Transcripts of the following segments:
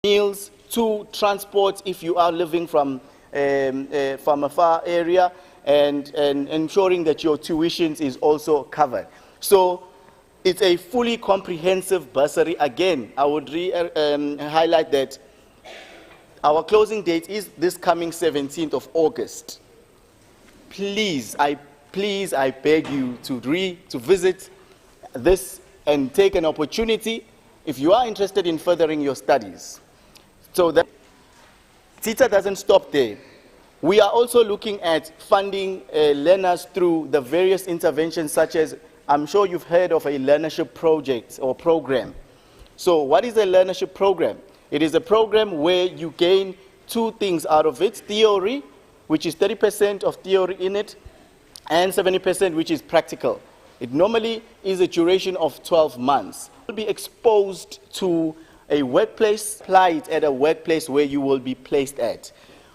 meals, 2, transport if you are living from a far area, and ensuring that your tuitions is also covered. So it's a fully comprehensive bursary. Again, I would highlight that our closing date is this coming 17th of August. Please, I beg you to visit this and take an opportunity if you are interested in furthering your studies. So that TETA doesn't stop there. We are also looking at funding learners through the various interventions, such as, I'm sure you've heard of a learnership project or program. So what is a learnership program? It is a program where you gain 2 things out of it: theory, which is 30% of theory in it, and 70% which is practical. It normally is a duration of 12 months. You'll be exposed to a workplace, applied at a workplace where you will be placed at.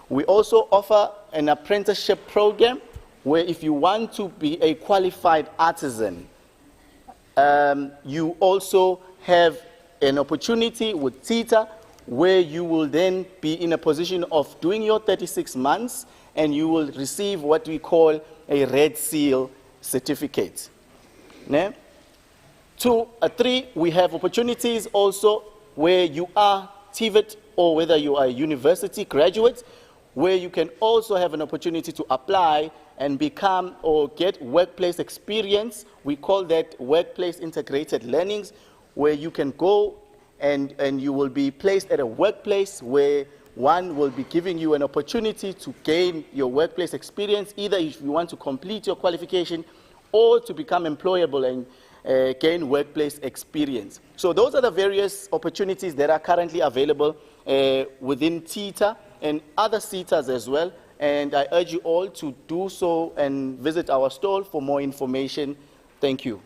We also offer an apprenticeship program where if you want to be a qualified artisan, you also have an opportunity with TETA where you will then be in a position of doing your 36 months and you will receive what we call a Red Seal certificate. 2, 3, we have opportunities also where you are TVET or whether you are a university graduate, where you can also have an opportunity to apply and become or get workplace experience. We call that workplace integrated learnings, where you can go and you will be placed at a workplace where one will be giving you an opportunity to gain your workplace experience, either if you want to complete your qualification or to become employable and gain workplace experience. So those are the various opportunities that are currently available within TETA and other SETAs as well. And I urge you all to do so and visit our stall for more information. Thank you.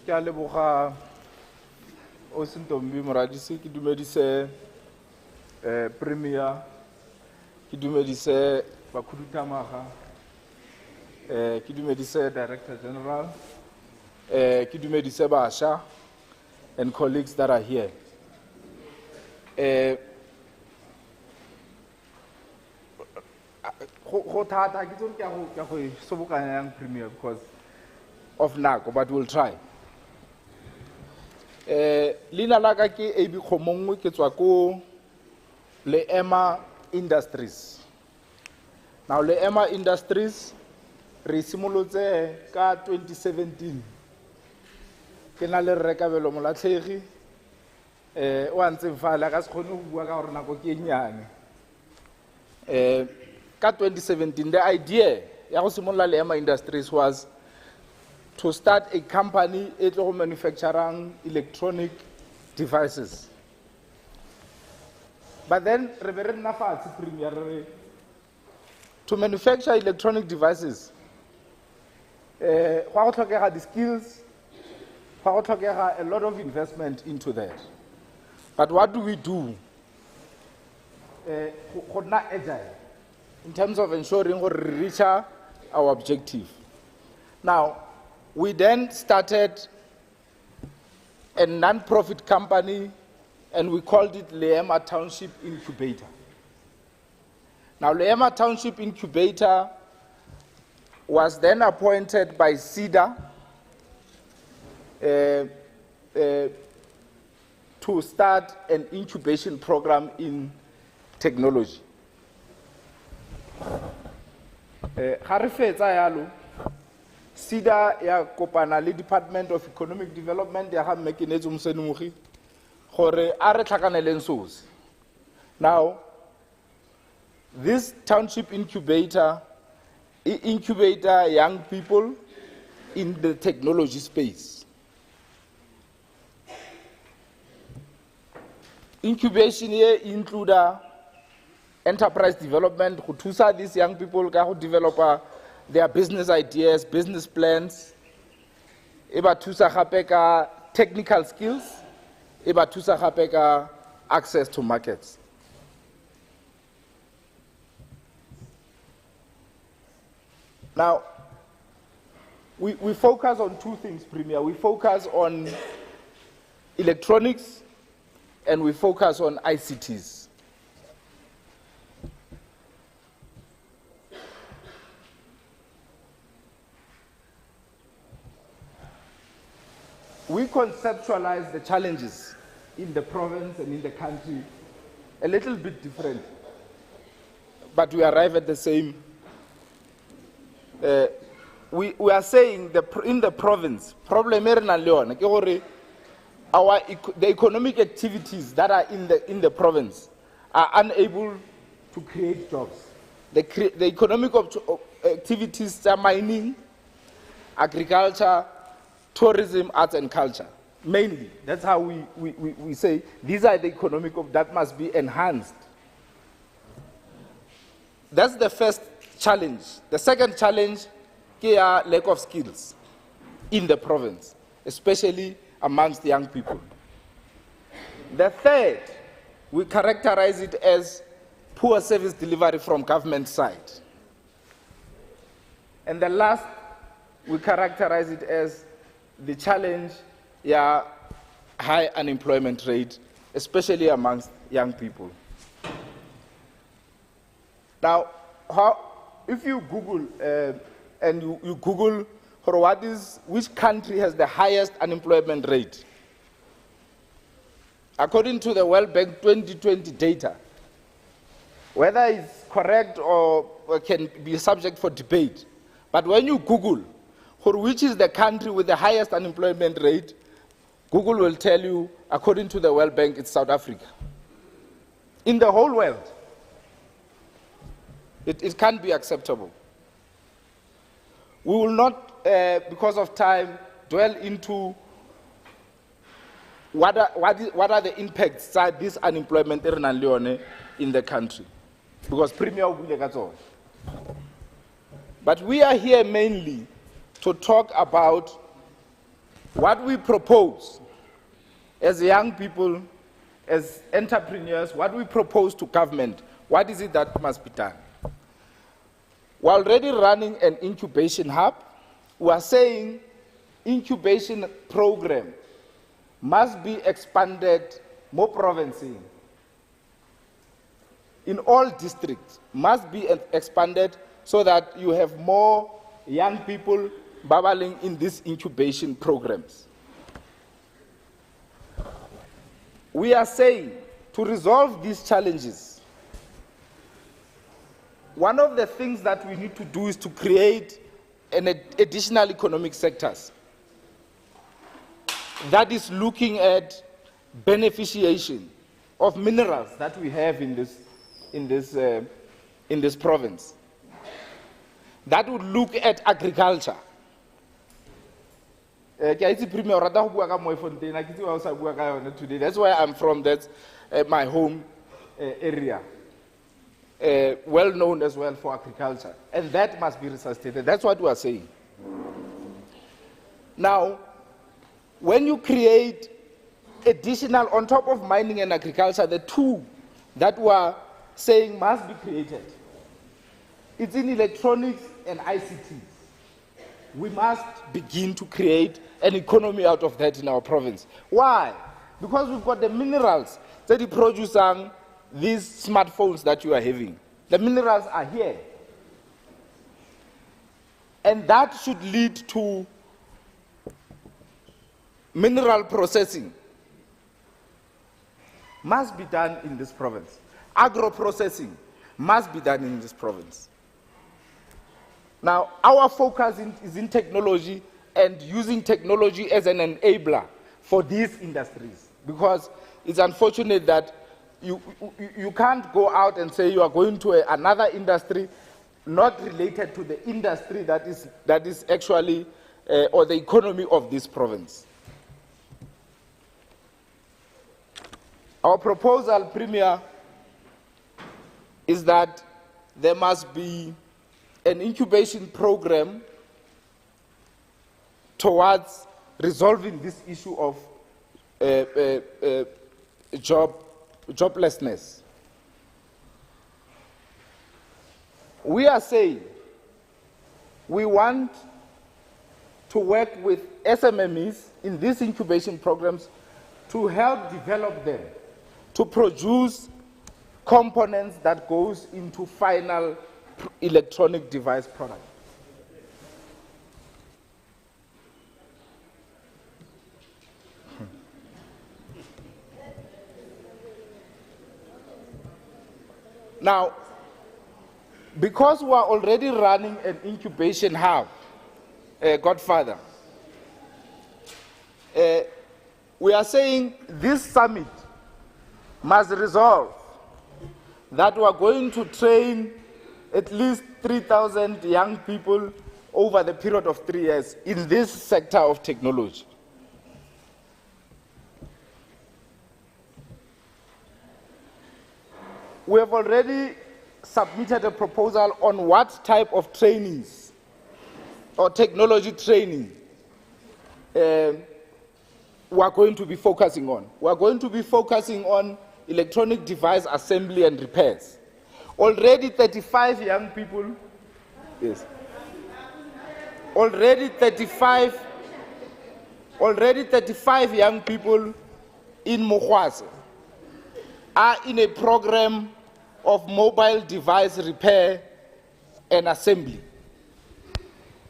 Ke a leboga o Sentombi Moradisi, ke dumedise Premier, ke dumedise Bakhuduthamaga, ke dumedise Director General, ke dumedise Basha and colleagues that are here. Go thata ke tsone ke go sobokanya yang Premier because of nako, but we'll try. Lina laka ke AB Khomongwe ke tswa ko le Emma Industries. Now le Emma Industries re simolotse ka 2017. Ke na le rekabelo molatlhegi o antse mfala ka se khone go bua ka gore nako ke nyane. Ka 2017 the idea ya go simolla le Emma Industries was to start a company manufacturing electronic devices. But then, Premier, to manufacture electronic devices, the skills, a lot of investment into that. But what do we do? Agile, in terms of ensuring we reach our objective. Now, we then started a non-profit company and we called it Leema Township Incubator. Now, Leema Township Incubator was then appointed by SEDA to start an incubation program in technology. Ga re fetsa yalo, SIDA ya kopana le Department of Economic Development ya ga Mmekinetso Mosenimogi gore a re tlhakaneleng sosi. Now, this township incubator young people in the technology space. Incubation here include enterprise development, to thusa these young people to develop their business ideas, business plans, eba thusa gape ka technical skills, eba thusa gape ka access to markets. Now, we focus on two things, Premier. We focus on electronics and we focus on ICTs. We conceptualize the challenges in the province and in the country a little bit different, but we arrive at the same. We are saying in the province, problem the economic activities that are in the province are unable to create jobs. The economic activities are mining, agriculture, tourism, arts and culture, mainly. That's how we say these are the economic that must be enhanced. That's the first challenge. The second challenge is lack of skills in the province, especially amongst young people. The third, we characterize it as poor service delivery from government side. And the last, we characterize it as the challenge, high unemployment rate, especially amongst young people. Now, if you Google and you Google for which country has the highest unemployment rate, according to the World Bank 2020 data, whether it's correct or can be subject for debate, but when you Google for which is the country with the highest unemployment rate, Google will tell you, according to the World Bank, it's South Africa. In the whole world. It can't be acceptable. We will not, because of time, dwell into what are the impacts of this unemployment in the country. Because Premier will. But we are here mainly to talk about what we propose as young people, as entrepreneurs, what we propose to government. What is it that must be done? We're already running an incubation hub. We are saying incubation program must be expanded more provinces. In all districts, must be expanded so that you have more young people babbling in these incubation programs. We are saying to resolve these challenges, one of the things that we need to do is to create an additional economic sectors that is looking at beneficiation of minerals that we have in this province. That would look at agriculture. That's where I'm from. That's my home area. Well known as well for agriculture. And that must be resuscitated. That's what we are saying. Now, when you create additional, on top of mining and agriculture, the two that we are saying must be created, it's in electronics and ICT. We must begin to create an economy out of that in our province. Why? Because we've got the minerals that produce these smartphones that you are having. The minerals are here. And that should lead to mineral processing must be done in this province. Agro-processing must be done in this province. Now, our focus is in technology and using technology as an enabler for these industries, because it's unfortunate that you can't go out and say you are going to another industry not related to the industry that is actually, or the economy of this province. Our proposal, Premier, is that there must be an incubation program towards resolving this issue of joblessness. We are saying we want to work with SMMEs in these incubation programs to help develop them, to produce components that goes into final electronic device product. Now, because we are already running an incubation hub, Godfather, we are saying this summit must resolve that we are going to train at least 3,000 young people over the period of 3 years in this sector of technology. We have already submitted a proposal on what type of trainings or technology training we are going to be focusing on. We are going to be focusing on electronic device assembly and repairs. Already 35 young people, yes. Already 35 young people in Mokwase are in a program of mobile device repair and assembly.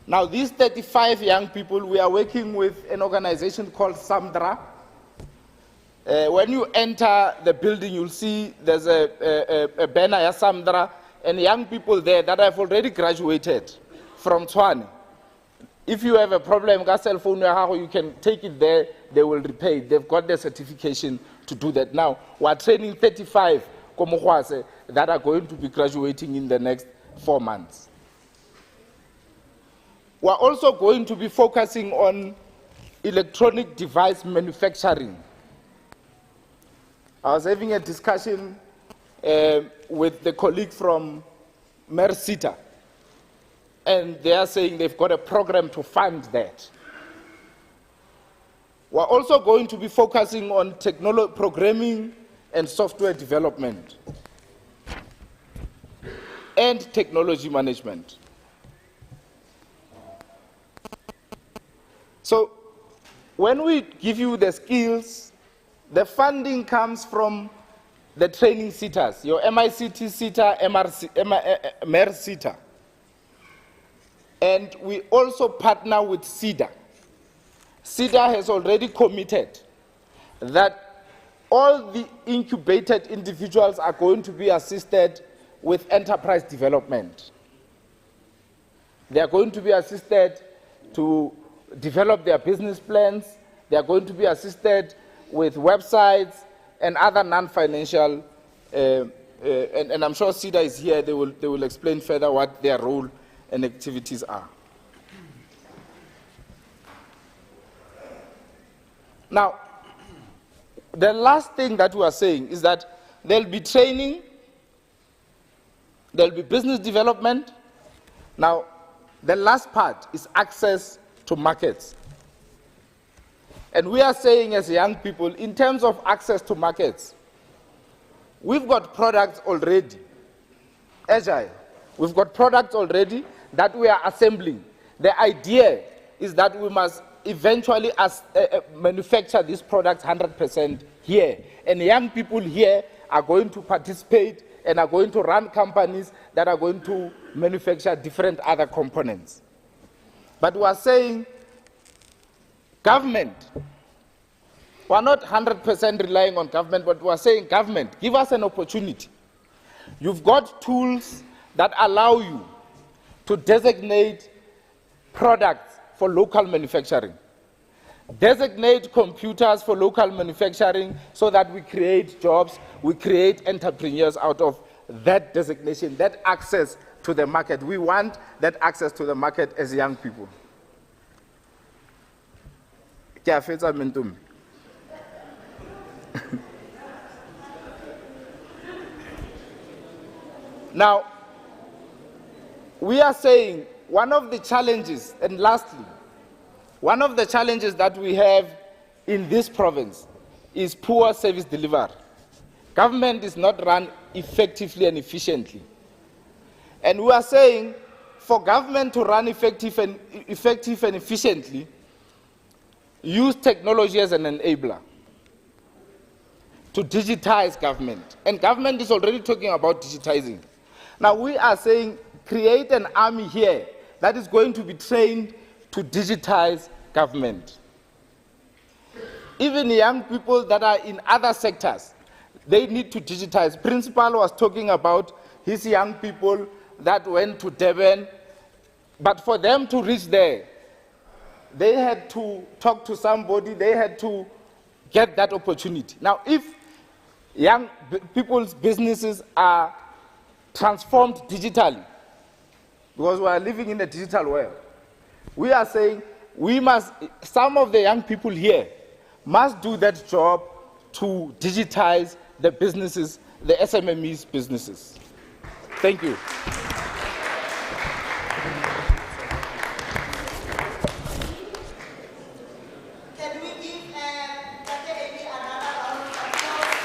Now, these 35 young people, we are working with an organization called Samdra. When you enter the building, you'll see there's a banner at Samdra, and young people there that have already graduated from Tshwane. If you have a problem, got cell phone, you can take it there, they will repair it. They've got the certification to do that. Now, we're training 35 Komokwase that are going to be graduating in the next 4 months. We're also going to be focusing on electronic device manufacturing. I was having a discussion with the colleague from Mersita, and they are saying they've got a program to fund that. We're also going to be focusing on technology programming and software development and technology management. So when we give you the skills, the funding comes from the training SETAs, your MICT SETA, MER SETA. And we also partner with SEDA. SEDA has already committed that all the incubated individuals are going to be assisted with enterprise development. They are going to be assisted to develop their business plans. They are going to be assisted with websites and other non-financial, and I'm sure SEDA is here, they will explain further what their role and activities are. Now, the last thing that we are saying is that there'll be training, there'll be business development. Now, the last part is access to markets. And we are saying as young people, in terms of access to markets, we've got products already, agile. We've got products already that we are assembling. The idea is that we must eventually manufacture these products 100% here. And young people here are going to participate and are going to run companies that are going to manufacture different other components. But we are saying government We're not 100% relying on government, but we're saying, government, give us an opportunity. You've got tools that allow you to designate products for local manufacturing. Designate computers for local manufacturing so that we create jobs, we create entrepreneurs out of that designation, that access to the market. We want that access to the market as young people. Now, we are saying one of the challenges, and lastly, one of the challenges that we have in this province is poor service delivery. Government is not run effectively and efficiently. And we are saying for government to run effective and efficiently, use technology as an enabler to digitize government. And government is already talking about digitizing. Now we are saying create an army here that is going to be trained to digitize government. Even young people that are in other sectors, they need to digitize. Principal was talking about his young people that went to Durban, but for them to reach there, they had to talk to somebody, they had to get that opportunity. Now, if young people's businesses are transformed digitally, because we are living in a digital world, we are saying some of the young people here must do that job to digitize the businesses, the SMMEs businesses. Thank you. Can we give Dr. Amy another round of applause?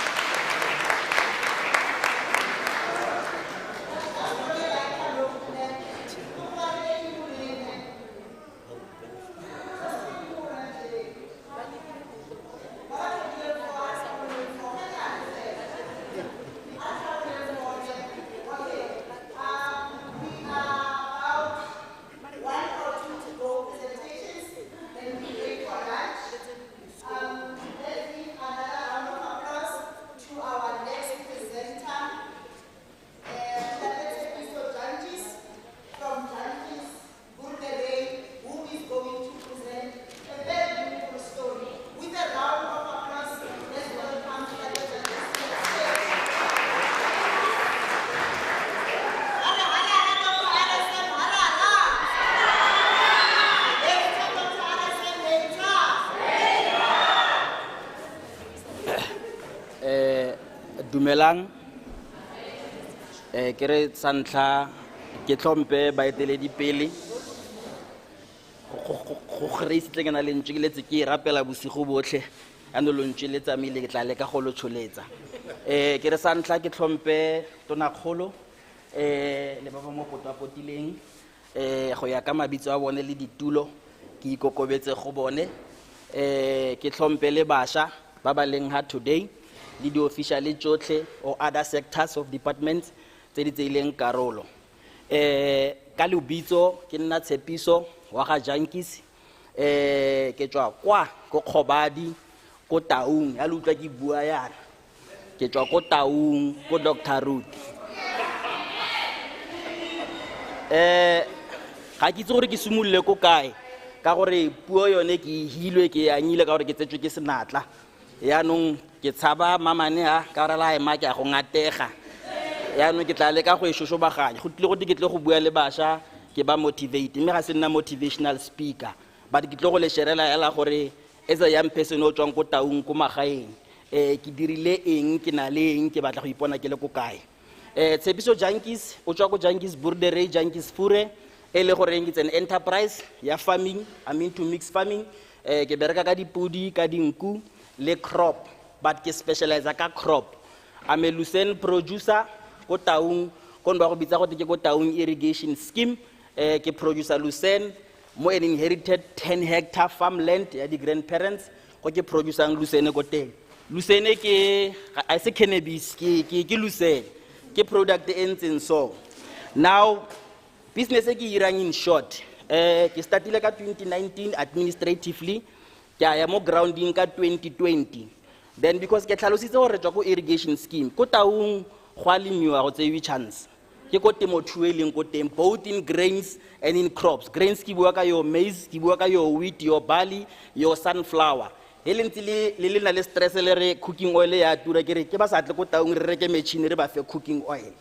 Dumelang ke re santlha ke tlhompe baeteledipele go kreisitse ke na le ntse ke letse ke rapela bosigo botlhe ano lo ntse le tsamile ke tla le ka go lo tsholetsa ke re santlha ke tlhompe tonakgolo le ba ba mo potapotileng go ya ka mabitso a bone le ditulo ke ikokobetse go bone ke tlhompe le basha ba ba leng ha today le di officially tsotlhe or other sectors of departments tse di tseileng karolo ka lebitso ke nna Tshepiso wa ga Junkies ke tswa kwa go Kgobadi ko Taung ya le utlwa ke bua yana ke tswa ko Taung ko Dr. Root ga ke itse gore ke simolle ko kae ka gore puo yone ke hilwe ke anyile ka gore ke tsetswe ke senatla yaanong ke tshaba mamane a ka re la ema ke a go ngatega yaanong ke tla leka go e shoshobaganya go tle go ke tle go bua le basha ke ba motivate mme ga se nna motivational speaker but ke tle go le sherela ela gore as a young person o tswang ko Taung ko magaeng ke dirile eng ke na le eng ke batla go ipona ke le ko kae Tshepiso Junkies o tswa ko Junkies Boerdery Junkies Fure le gore it's an enterprise ya farming to mix farming ke bereka ka dipudi ka dinku le crop but ke specialize ka crop I'm a lucerne producer ko Taung ko ba go bitsa go ke ko Taung irrigation scheme ke producer lucerne mo an inherited 10 hectare farmland ya di grandparents go ke producer lucerne ko teng lucerne ke I say cannabis ke lucerne ke product e ntseng so now business e ke irang in short ke startile ka 2019 administratively ke a ya mo grounding ka 2020. Then because ke tlhalositse gore tswa ko irrigation scheme ko taung go a lemiwa go tseiwe chance ke ko temothuo e leng ko teng, both in grains and in crops. Grains ke bua ka your maize, ke bua ka your wheat, your barley, your sunflower. E le ntse le na le stress le re cooking oil ya tura ke re ke ba sa tle ko taung re reke metšhini re ba fe cooking oil.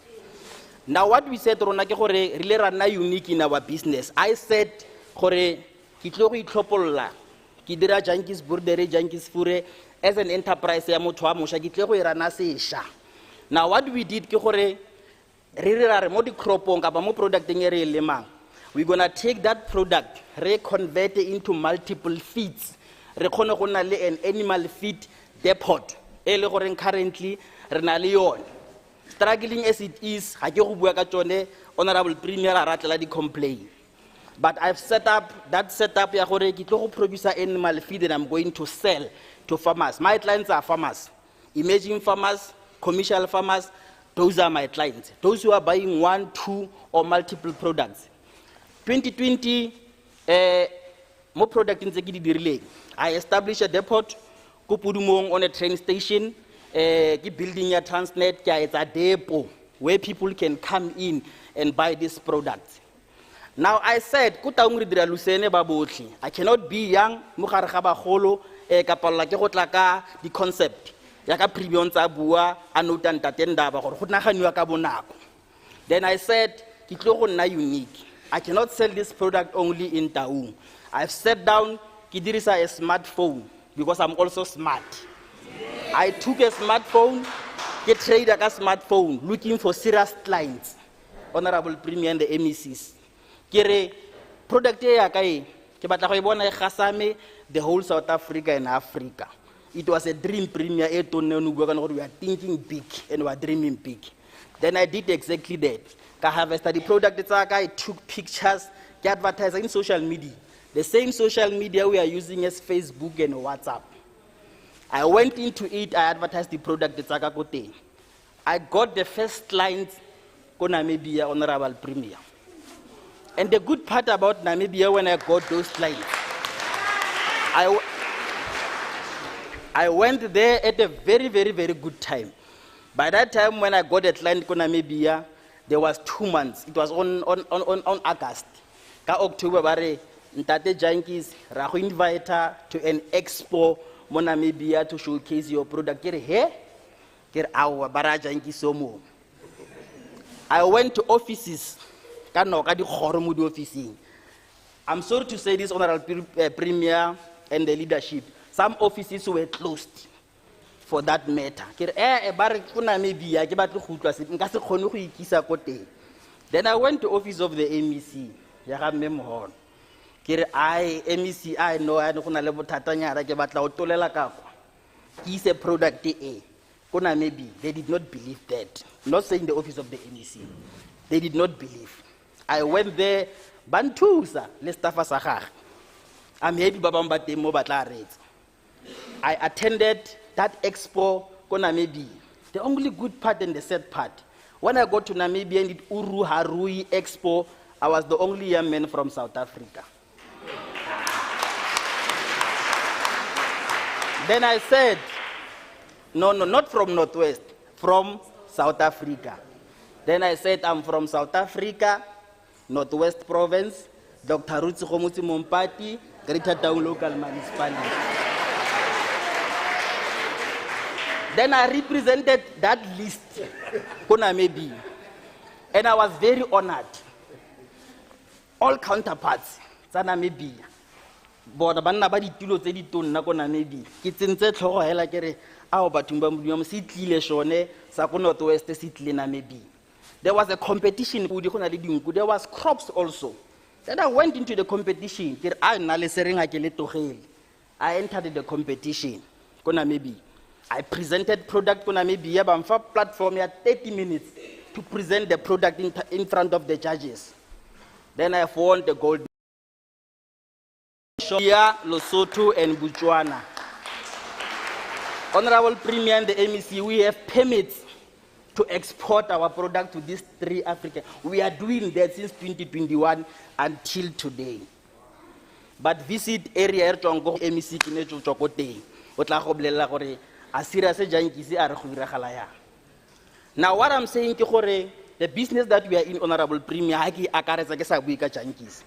Now what we said rona ke gore re le rana unique in our business. I said gore ke tlo go itlhopolola ke dira junkies burdere junkies fure as an enterprise ya motho wa mosha ke tle go irana sesha. Now what we did ke gore re mo di cropong ka ba mo producting e re lemang, we're gonna take that product re convert it into multiple feeds. Re khone go na le an animal feed depot e le gore currently re na le yone. Struggling as it is, ga ke go bua ka tsone, Honorable Premier a ratlela di complain. But I've set up that setup ya gore ke tlo go produce animal feed and I'm going to sell to farmers. My clients are farmers, emerging farmers, commercial farmers. Those are my clients. Those who are buying 1, 2, or multiple products. 2020, more product in the I established a depot, Kupudumong on a train station, building a transnet, it's a depot where people can come in and buy these products. Now I said, I cannot be young, the concept. Yaka premium tsa bua anutan tatenda ba gore go naganiwa ka bonako. Then I said ke tlo go nna unique. I cannot sell this product only in Taung. I've sat down ke dirisa a smartphone because I'm also smart. I took a smartphone, ke trader ka smartphone looking for serious clients. Honorable Premier and the MECs. Ke re product e ya ka e ke batla go e bona e gasame the whole South Africa and Africa. It was a dream, Premier. We are thinking big and we are dreaming big. Then I did exactly that. I harvested the product, I took pictures, I advertised in social media. The same social media we are using as Facebook and WhatsApp. I went into it, I advertised the product, I got the first clients for Namibia, Honorable Premier. And the good part about Namibia, when I got those clients, I went there at a very, very, very good time. By that time, when I got a client in Namibia, there was 2 months. It was on August. Ka October, bare ntate junkies, ra go invite her to an expo mo Namibia to showcase your product. Kere he, kere awa bara junkies somo. I went to offices. Ka no ka di khoro mo di officing. I'm sorry to say this, Honorable Premier and the leadership. Some offices were closed for that matter. Then I went to office of the MEC. MEC, I know I don't know it's a product. Maybe they did not believe that. Not saying the office of the MEC. They did not believe. I went there, Bantusa, Lestafa Sahar. I'm happy Babamba Demo Batla rates. I attended that expo in Namibia. The only good part and the sad part, when I got to Namibia and the Uru Harui Expo, I was the only young man from South Africa. Then I said, no, not from Northwest, from South Africa. Then I said, I'm from South Africa, Northwest Province, Dr. Rutsi Khomuti Mompati, Greater Town Local Municipality. Then I represented that list, Namibia, and I was very honored. All counterparts, Namibia, but banna ba ditulo tse di tonna ko Namibia. Ke tsentse tlhogo hela kere ao batumba mudium se tlile shone sa ko Northwest se tlile Namibia. There was a competition, there was crops also. Then I went into the competition. I entered the competition. I presented product on Namibia, but platform had 30 minutes to present the product in front of the judges. Then I won the gold. Lesotho and Botswana. Honorable Premier and the MEC, we have permits to export our product to these 3 Africans. We are doing that since 2021 until today. but visit area e tswang go MEC ke ne tswa go teng o tla go bolela gore a serious jankisi a re go iragala yang. Now what I'm saying ke gore the business that we are in, Honorable Premier, ha ke akaretsa ke sa bue ka jankisi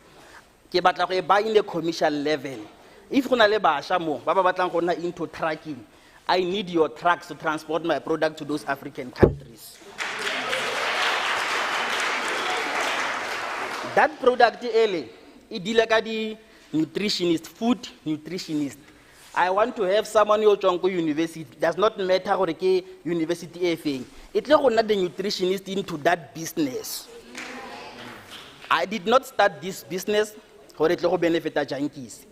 ke batla go e ba in the commercial level. If go na le bašwa mo ba ba batlang go na into trucking, I need your trucks to transport my product to those African countries. That product ele e dile ka di nutritionist, food nutritionist. I want to have someone who tswang go university, does not matter gore ke university e feng, e tle go nna the nutritionist into that business. I did not start this business gore tle go benefita junkies.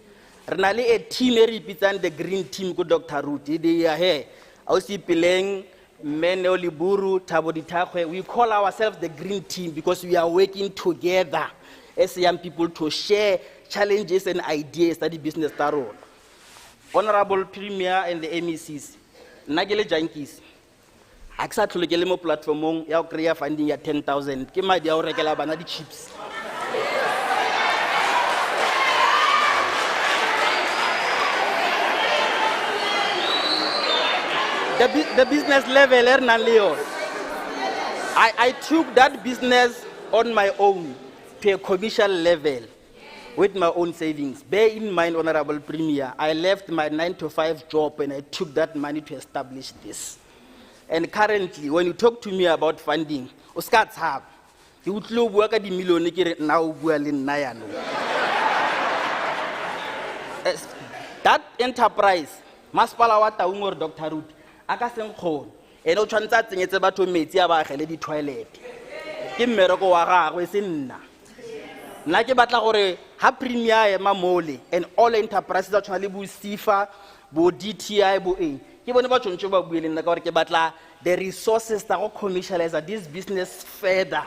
Re na le a team e re ipitsang the green team go Dr. Ruth they are here ausi Pileng Mene Oliburu Thabo Dithakgwe. We call ourselves the green team because we are working together as young people to share challenges and ideas that the business taro. Honorable Premier and the MECs, nagele junkies a ke sa tlhole ke le mo platformong ya go kry-a funding ya 10,000 ke madi a go rekela bana di chips. The business level, I took that business on my own to a commercial level with my own savings. Bear in mind, Honorable Premier, I left my 9-to-5 job and I took that money to establish this. And currently, when you talk to me about funding, you will work at the million now. That enterprise, Maspala wa Taung or Dr. Ruth, aka seng kgone ene o tshwantse a tsenyetse batho metsi a ba agele di toilet ke mmereko wa gagwe se nna ke batla gore ha Premier ema mole and all enterprises tsa tshwana le bo SIFA bo DTI bo eng ke bone ba tshwantse ba buile nna ka gore ke batla the resources tsa go commercialize this business further,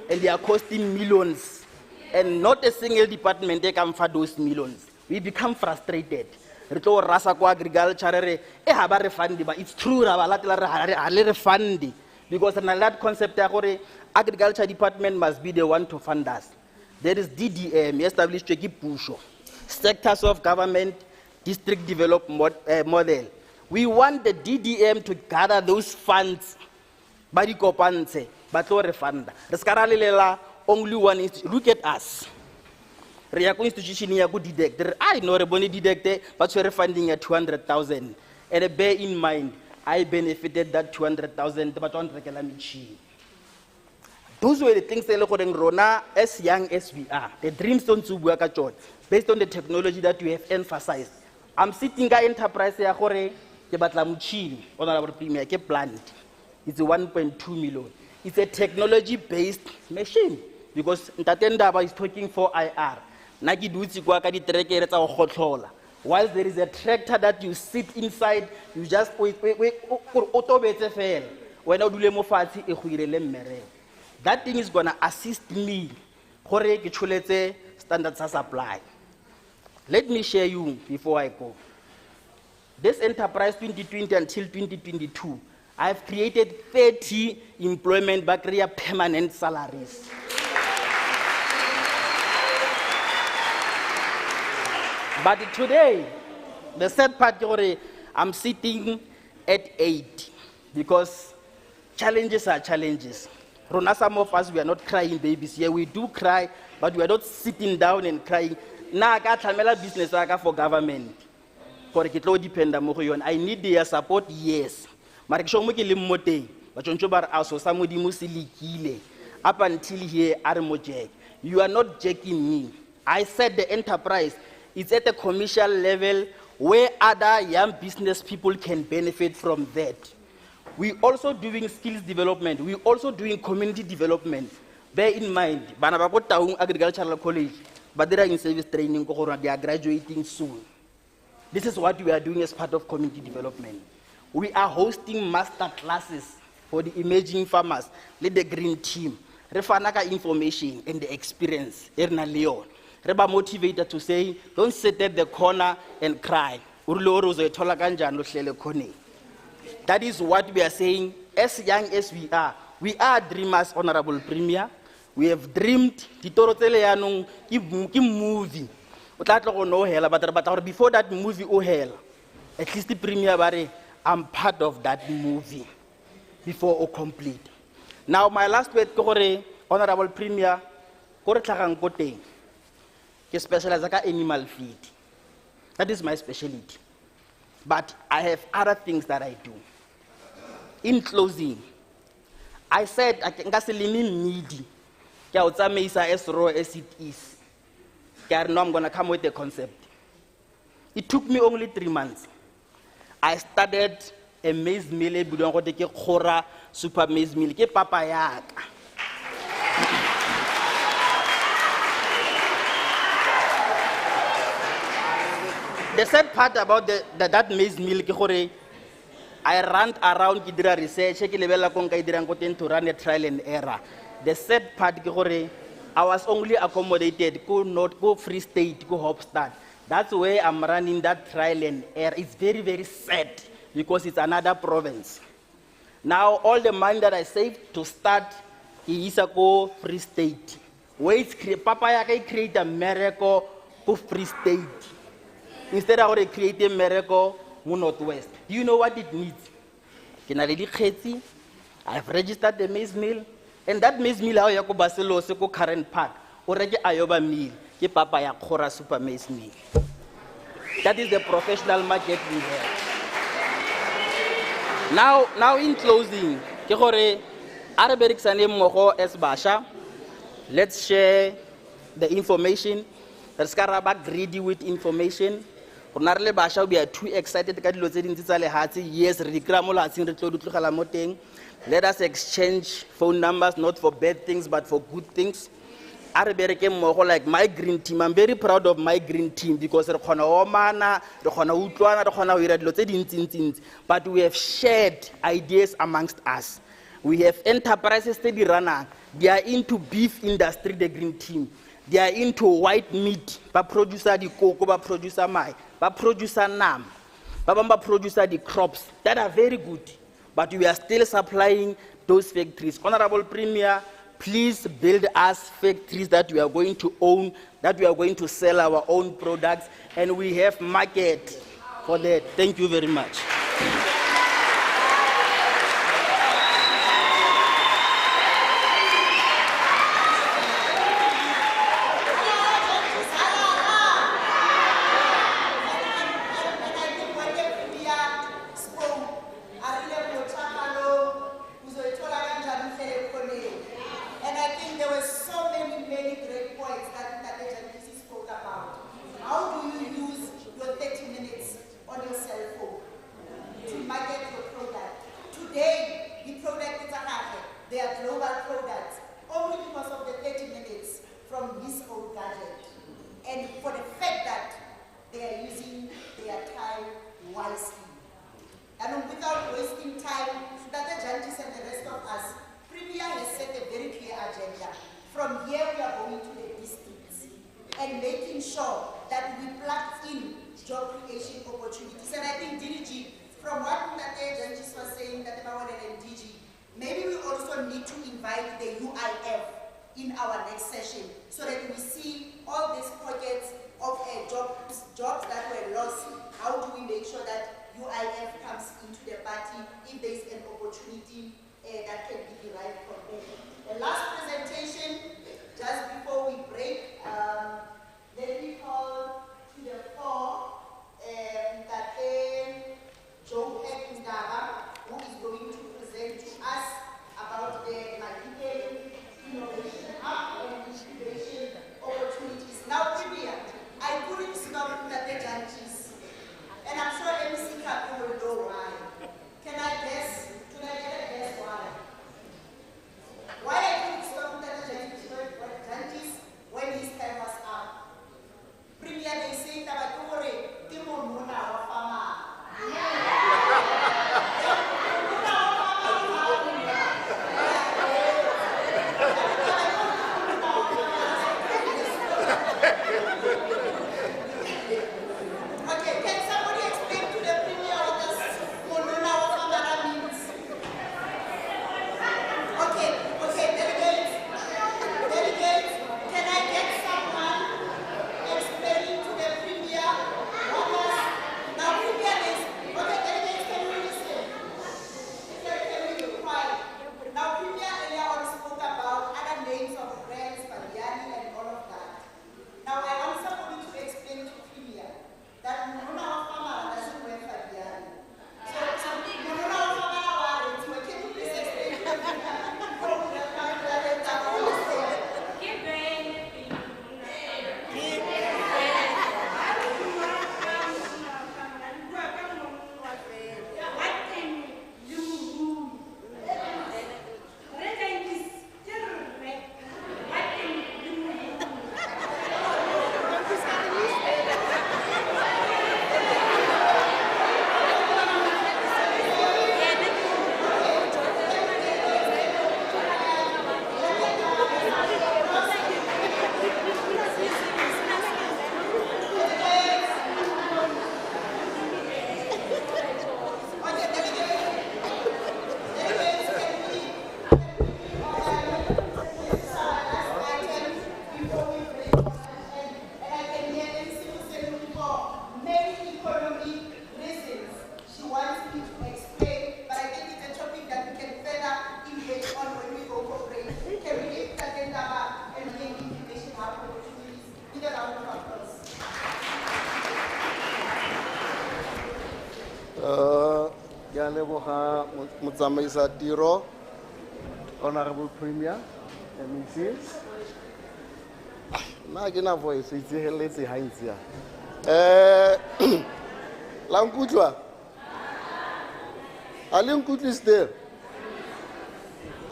and they are costing millions and not a single department they can for those millions. We become frustrated. Re tlo rasa ko agriculture re e ha ba re fund ba it's true ra ba latela re ha le re fund because that concept ya gore agriculture department must be the one to fund us. There is DDM established ke puso, sectors of government, district development model. We want the DDM to gather those funds ba di kopantse ba tlo re funda re ska ra lelela only one look at us. Re ya ko institution ya go deduct I know re bone deduct but we are funding at 200,000 and bear in mind I benefited that 200,000 but on rekela machine. Those were the things that le goreng rona as young as we are, the dreams don't bua ka tsone based on the technology that we have emphasized. I'm sitting ka enterprise ya gore ke batla machine Honorable Premier ke plant, it's 1.2 million. It's a technology based machine because Ntatendaba is talking for IR. Naki dutsi kwa ka di trekere tsa go gotlola. While there is a tractor that you sit inside, you just otobetse fela wena o dule mo fatshe e go irele mmereko. That thing is going to assist me gore ke tshuletse standards of supply. Let me share you before I go. This enterprise 2020 until 2022, I have created 30 employment by create permanent salaries. But today, the sad part is I'm sitting at 8 because challenges are challenges. Rona, some of us, we are not crying babies here. We do cry, but we are not sitting down and crying. Na ka tlamela business for government. For ke tlo dependa mo go yone. I need their support, yes. Mara ke mo ke le mo teng. Ba tshontsho ba re a so sa modimo se lekile. Up until here are mo jack. You are not jacking me. I said the enterprise is at a commercial level where other young business people can benefit from that. We also doing skills development. We also doing community development. Bear in mind, bana ba go Taung Agricultural College, but they are in service training. They are graduating soon. This is what we are doing as part of community development. We are hosting master classes for the emerging farmers. Let the green team refanaka information and the experience. Erna Leon. Reba motivated to say, don't sit at the corner and cry. That is what we are saying. As young as we are dreamers, Honorable Premier. We have dreamed, ki movie. o tla tlo go no hela but re batla gore before that movie o hela at least the premier bare I'm part of that movie before o complete. Now my last word ke gore honorable premier ko re tlhagang ko teng ke specialize ka animal feed. That is my specialty. But I have other things that I do. In closing, I said nka se leme mmidi ke a o tsamaisa as raw as it is. I know I'm going to come with a concept. It took me only 3 months. I started a maize meal e budang go te ke Khora super maize meal ke papa ya ka. The sad part about that maize meal ke gore I ran around ke dira research ke lebella ko nka e dirang ko teng to run a trial and error. The sad part ke gore I was only accommodated go Free State, go Hopstad. That's where I'm running that trial and error. It's very, very sad because it's another province. Now, all the money that I saved to start, he is a go Free State. Where it's Papa Yaka create a miracle go Free State. Instead of create a miracle go Northwest. Do you know what it needs? I've registered the maize mill. And that maize meal, how you go Basilo, go current park, already Ayoba meal, ke papa ya Khora super maize meal. That is the professional market we have. Now in closing, ke gore Arabic sane mmogo as basha. Let's share the information. Let's get greedy with information. We are too excited. Yes, let us exchange phone numbers, not for bad things, but for good things. Like my green team, I'm very proud of my green team because but we have shared ideas amongst us. We have enterprises steady runner. They are into beef industry, the green team. They are into white meat, but producer the cocoa, but producer but producer nam, but producer the crops that are very good. But we are still supplying those factories. Honorable Premier, please build us factories that we are going to own, that we are going to sell our own products, and we have market for that. Thank you very much. leboga motsamaisa tiro, Honorable Premier, MECs. Na ke na voice itse heletse ha ntse ya. La nkutlwa. A le nkutlwi still.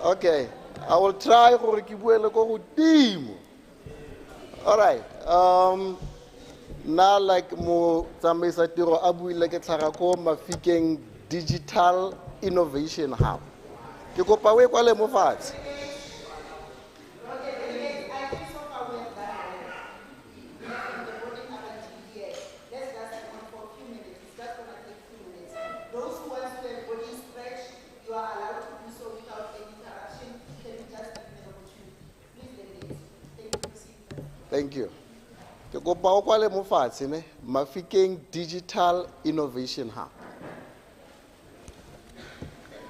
Okay, I will try gore ke buele go godimo. All right. Now, like motsamaisa tiro a buile ke tlhaga ko Mafikeng Digital Innovation Hub. Ke kopa we kwale mo fatshe. Thank you. Ke kopa o kwale mo fatshe ne Mafikeng Digital Innovation Hub.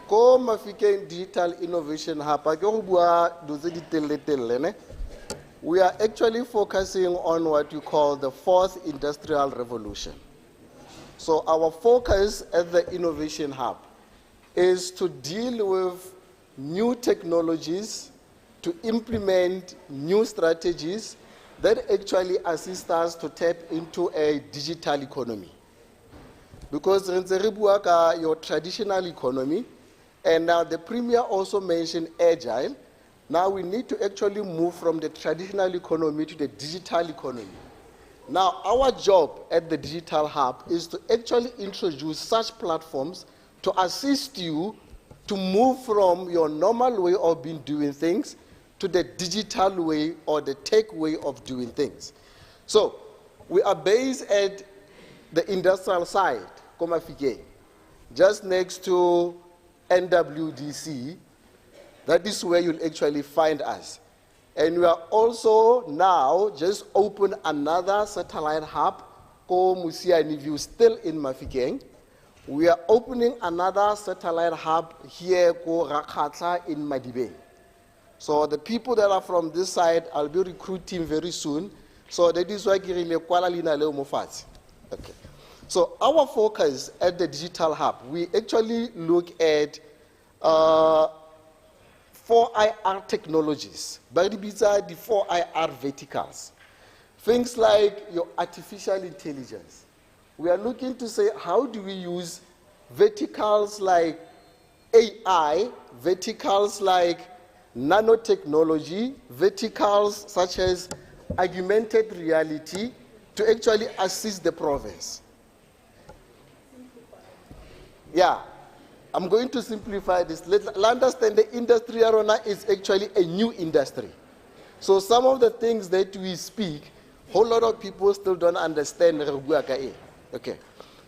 Ko Mafikeng Digital Innovation Hub ke go bua dutse di telle ne. We are actually focusing on what you call the fourth industrial revolution. So our focus at the Innovation Hub is to deal with new technologies, to implement new strategies that actually assist us to tap into a digital economy. Because your traditional economy, and now the Premier also mentioned agile, now we need to actually move from the traditional economy to the digital economy. Now our job at the Digital Hub is to actually introduce such platforms to assist you to move from your normal way of doing things to the digital way or the tech way of doing things. So we are based at the industrial side, Komafike, just next to NWDC. That is where you'll actually find us. And we are also now just open another satellite hub, Ko Musiani View, still in Mafikeng. We are opening another satellite hub here, Ko Rakhatla in Madibeng. So the people that are from this side, I'll be recruiting very soon. So that is why okay. So our focus at the Digital Hub, we actually look at 4IR technologies. But these are the 4IR verticals. Things like your artificial intelligence. We are looking to say, how do we use verticals like AI, verticals like nanotechnology, verticals such as augmented reality to actually assist the province. Yeah, I'm going to simplify this. Let's understand the industry arena is actually a new industry. So some of the things that we speak, whole lot of people still don't understand. Okay.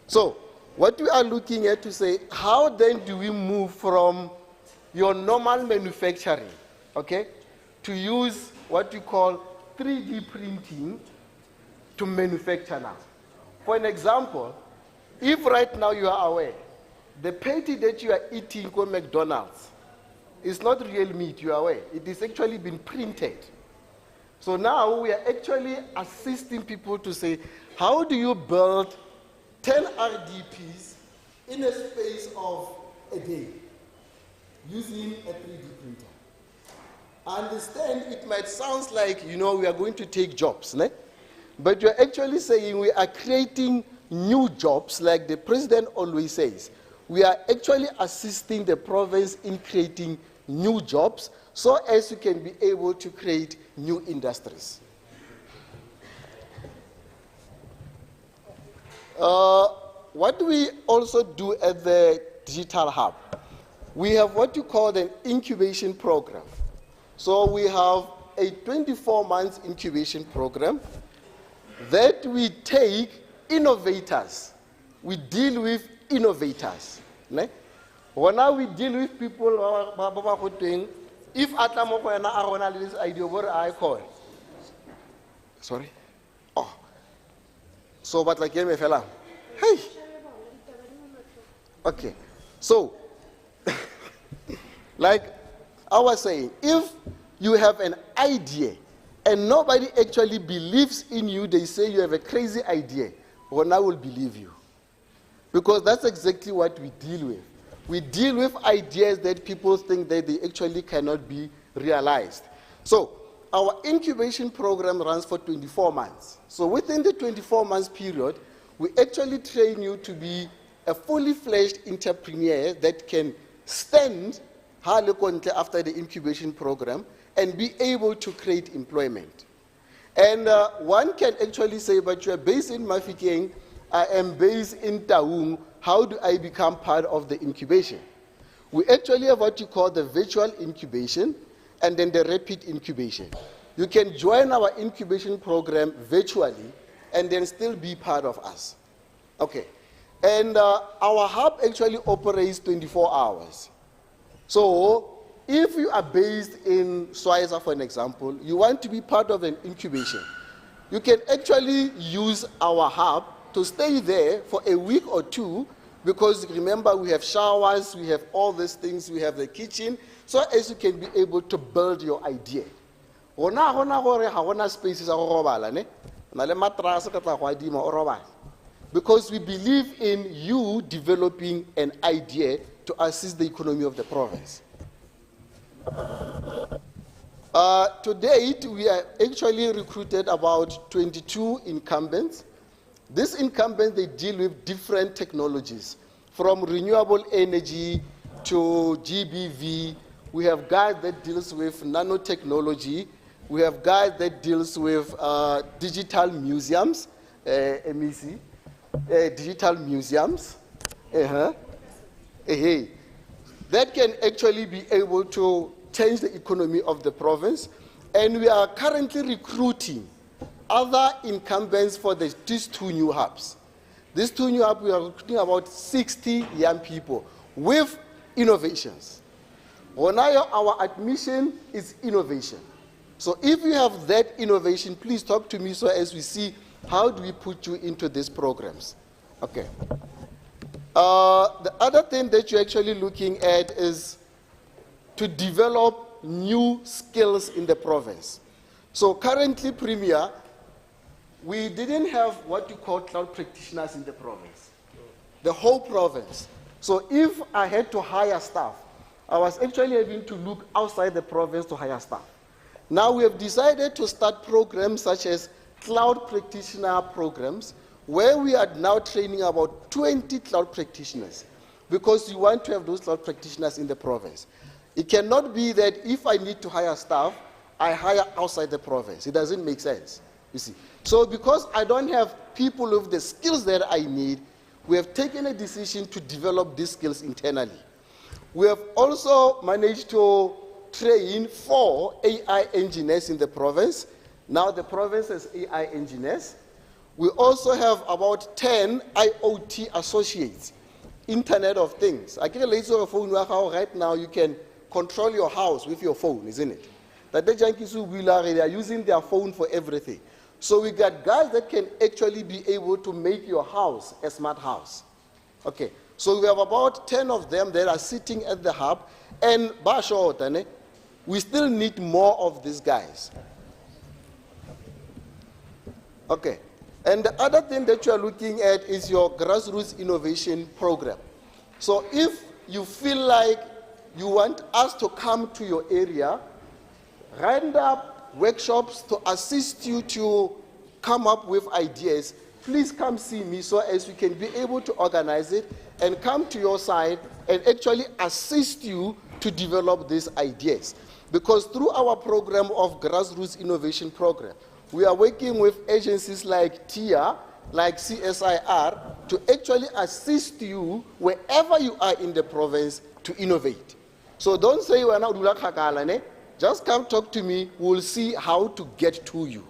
So what we are looking at to say, how then do we move from your normal manufacturing, okay, to use what we call 3D printing to manufacture now. For an example, if right now you are aware, the patty that you are eating at McDonald's is not real meat, you are aware. It is actually been printed. So now we are actually assisting people to say, how do you build 10 RDPs in a space of a day? Using a 3D printer. I understand it might sound like, we are going to take jobs, né? But you're actually saying we are creating new jobs, like the president always says. We are actually assisting the province in creating new jobs so as you can be able to create new industries. What do we also do at the Digital Hub? We have what you call an incubation program. So we have a 24-month incubation program that we take innovators. We deal with innovators. When now we deal with people, if Atlamoko this idea, what I call? Sorry? Oh. So, but like, fella. Hey. Okay. So, like I was saying, if you have an idea and nobody actually believes in you, they say you have a crazy idea, well, I will believe you. Because that's exactly what we deal with. We deal with ideas that people think that they actually cannot be realized. So our incubation program runs for 24 months. So within the 24 months period, we actually train you to be a fully fledged entrepreneur that can stand after the incubation program and be able to create employment. And one can actually say, but you are based in Mafikeng, I am based in Taung, how do I become part of the incubation? We actually have what you call the virtual incubation and then the rapid incubation. You can join our incubation program virtually and then still be part of us. Okay. And our hub actually operates 24 hours. So if you are based in Swaisa, for an example, you want to be part of an incubation, you can actually use our hub to stay there for a week or two, because remember, we have showers, we have all these things, we have the kitchen, so as you can be able to build your idea. Because we believe in you developing an idea to assist the economy of the province. To date, we have actually recruited about 22 incumbents. These incumbents, they deal with different technologies, from renewable energy to GBV. We have guys that deals with nanotechnology. We have guys that deals with digital museums, MEC, digital museums. That can actually be able to change the economy of the province. And we are currently recruiting other incumbents for these two new hubs. These two new hubs, we are recruiting about 60 young people with innovations. Our admission is innovation. So if you have that innovation, please talk to me so as we see how do we put you into these programs. Okay. The other thing that you're actually looking at is to develop new skills in the province. So currently, Premier, we didn't have what you call cloud practitioners in the province, the whole province. So if I had to hire staff, I was actually having to look outside the province to hire staff. Now we have decided to start programs such as cloud practitioner programs, where we are now training about 20 cloud practitioners, because we want to have those cloud practitioners in the province. It cannot be that if I need to hire staff, I hire outside the province. It doesn't make sense, you see. So because I don't have people with the skills that I need, we have taken a decision to develop these skills internally. We have also managed to train 4 AI engineers in the province. Now the province has AI engineers. We also have about 10 IoT associates, Internet of Things. I can let you phone right now, you can control your house with your phone, isn't it? That the junkies they are using their phone for everything. So we got guys that can actually be able to make your house a smart house. Okay, so we have about 10 of them that are sitting at the hub, and we still need more of these guys. Okay, and the other thing that you are looking at is your grassroots innovation program. So if you feel like you want us to come to your area, round up workshops to assist you to come up with ideas, please come see me so as we can be able to organize it and come to your side and actually assist you to develop these ideas. Because through our program of grassroots innovation program, we are working with agencies like TIA, like CSIR, to actually assist you wherever you are in the province to innovate. So don't say we're not doing that. Just come talk to me, we'll see how to get to you.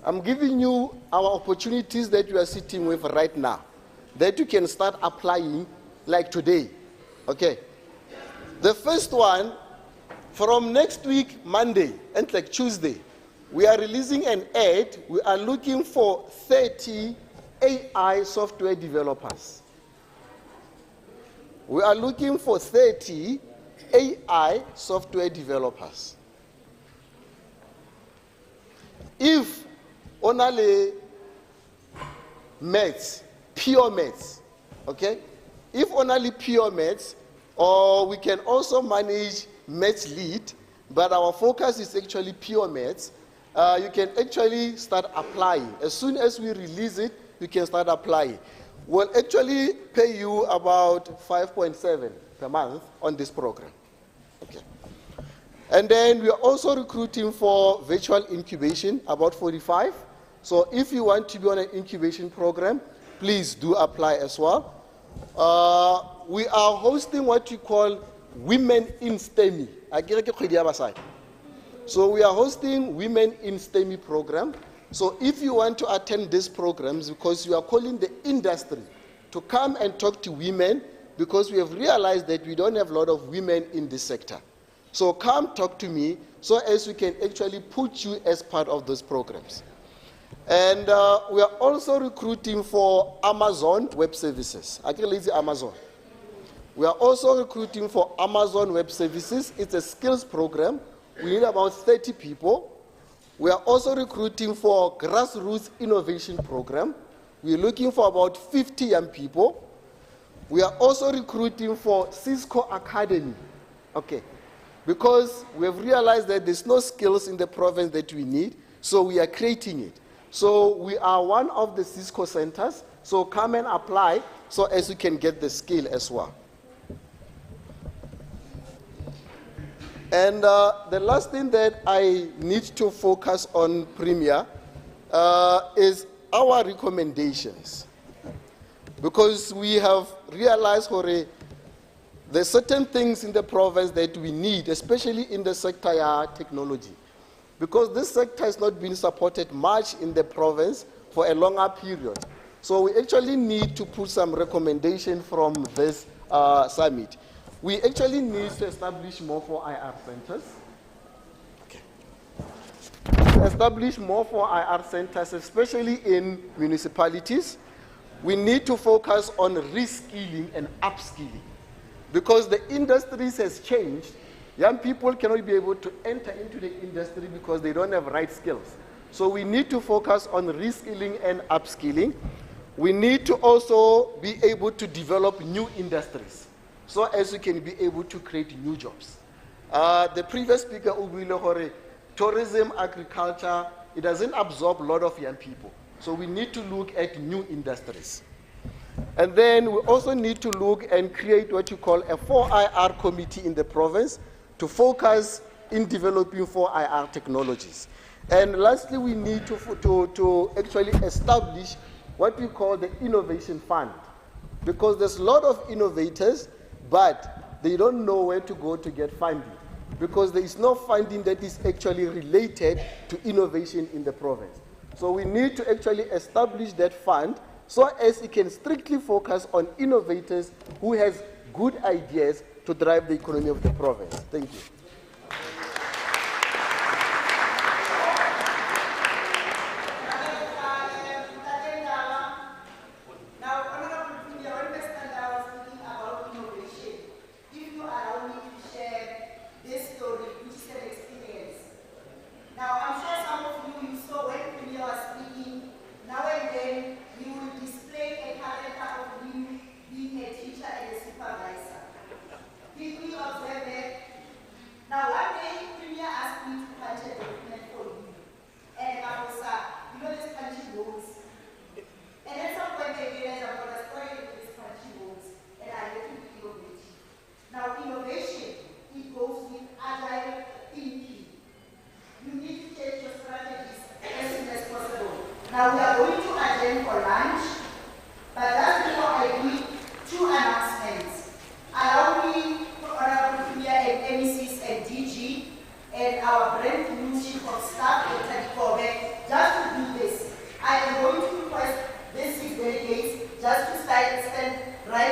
I'm giving you our opportunities that you are sitting with right now, that you can start applying like today. Okay. The first one, from next week, Monday, and like Tuesday, we are releasing an ad. We are looking for 30 AI software developers. We are looking for 30 AI software developers. If only maths, pure maths, okay? If only pure maths, or we can also manage maths lead, but our focus is actually pure maths, you can actually start applying. As soon as we release it, you can start applying. We'll actually pay you about 5.7 per month on this program. Okay. And then we are also recruiting for virtual incubation, about 45. So if you want to be on an incubation program, please do apply as well. We are hosting what we call Women in STEMI. So we are hosting Women in STEMI program. So if you want to attend these programs, because you are calling the industry to come and talk to women, because we have realized that we don't have a lot of women in this sector. So come talk to me, so as we can actually put you as part of those programs. And we are also recruiting for Amazon Web Services. Amazon. We are also recruiting for Amazon Web Services. It's a skills program. We need about 30 people. We are also recruiting for grassroots innovation program. We're looking for about 50 young people. We are also recruiting for Cisco Academy. Okay. Because we have realized that there's no skills in the province that we need, so we are creating it. So we are one of the Cisco centers, so come and apply so as you can get the skill as well. And the last thing that I need to focus on, Premier, is our recommendations. Because we have realized, Hore, there's certain things in the province that we need, especially in the sector of technology. Because this sector has not been supported much in the province for a longer period. So we actually need to put some recommendation from this summit. We actually need to establish more 4IR centers. Okay. To establish more 4IR centers, especially in municipalities. We need to focus on reskilling and upskilling. Because the industries has changed, young people cannot be able to enter into the industry because they don't have right skills. So we need to focus on reskilling and upskilling. We need to also be able to develop new industries, so as we can be able to create new jobs. The previous speaker, Ubile Hore, tourism, agriculture, it doesn't absorb a lot of young people. So we need to look at new industries. And then we also need to look and create what you call a 4IR committee in the province to focus in developing 4IR technologies. And lastly, we need to actually establish what we call the innovation fund. Because there's a lot of innovators, but they don't know where to go to get funding. Because there is no funding that is actually related to innovation in the province. So we need to actually establish that fund so as it can strictly focus on innovators who has good ideas to drive the economy of the province. Thank you.